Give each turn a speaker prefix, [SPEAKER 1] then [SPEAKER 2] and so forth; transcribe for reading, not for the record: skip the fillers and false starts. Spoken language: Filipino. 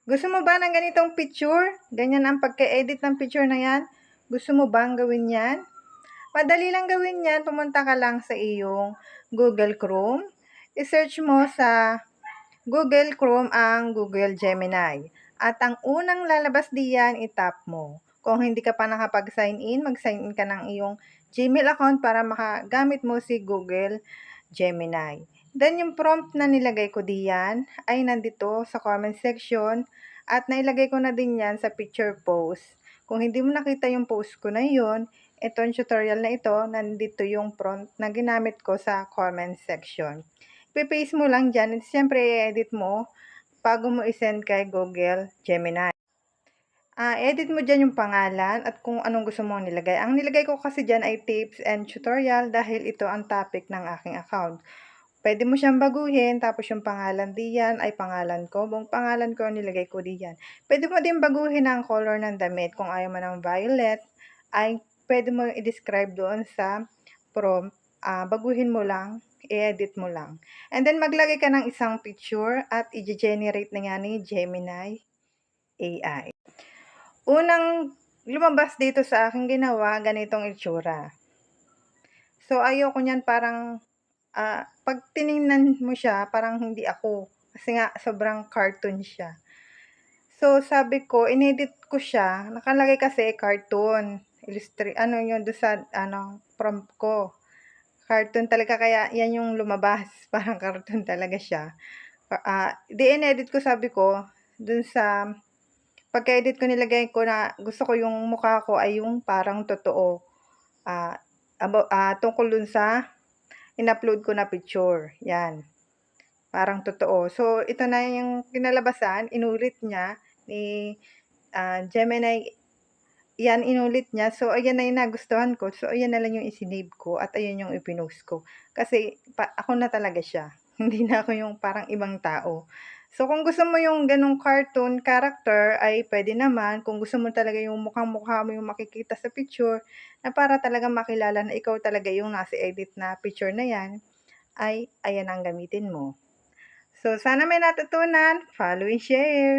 [SPEAKER 1] Gusto mo ba ng ganitong picture? Ganyan ang pagka-edit ng picture na yan? Gusto mo bang gawin yan? Madali lang gawin yan. Pumunta ka lang sa iyong Google Chrome. I-search mo sa Google Chrome ang Google Gemini. At ang unang lalabas diyan, i-tap mo. Kung hindi ka pa nakapag-sign in, mag-sign in ka ng iyong Gmail account para makagamit mo si Google Gemini. Then, yung prompt na nilagay ko diyan ay nandito sa comment section at nailagay ko na din yan sa picture post. Kung hindi mo nakita yung post ko na yun, itong tutorial na ito, nandito yung prompt na ginamit ko sa comment section. Ipe-paste mo lang dyan at siyempre i-edit mo bago mo isend kay Google Gemini. Edit mo dyan yung pangalan at kung anong gusto mong nilagay. Ang nilagay ko kasi dyan ay tips and tutorial dahil ito ang topic ng aking account. Pwede mo siyang baguhin, tapos yung pangalan diyan ay pangalan ko. Buong pangalan ko ang nilagay ko diyan. Pwede mo din baguhin ang color ng damit. Kung ayaw mo ng violet, ay pwede mo i-describe doon sa prompt. Baguhin mo lang, i-edit mo lang. And then maglagay ka ng isang picture at i-generate na nga ni Gemini AI. Unang lumabas dito sa aking ginawa, ganitong itsura. So ayoko niyan parang pag tiningnan mo siya, parang hindi ako. Kasi nga, sobrang cartoon siya. So, sabi ko, inedit ko siya. Nakalagay kasi cartoon. Ano yun, doon sa, prompt ko. Cartoon talaga, kaya yan yung lumabas. Parang cartoon talaga siya. Inedit ko, sabi ko, doon sa, pagka-edit ko, nilagay ko na gusto ko yung mukha ko ay yung parang totoo. Tungkol dun sa in-upload ko na picture. Yan. Parang totoo. So, ito na yung kinalabasan. Inulit niya ni Gemini. Yan, inulit niya. So, ayan na yung nagustuhan ko. So, ayan na lang yung isinave ko. At ayan yung ipinost ko. Kasi, ako na talaga siya. Hindi na ako yung parang ibang tao. So, kung gusto mo yung ganong cartoon character, ay pwede naman. Kung gusto mo talaga yung mukhang-mukha mo yung makikita sa picture, na para talaga makilala na ikaw talaga yung nasa edit na picture na yan, ay ayan ang gamitin mo. So, sana may natutunan. Follow and share.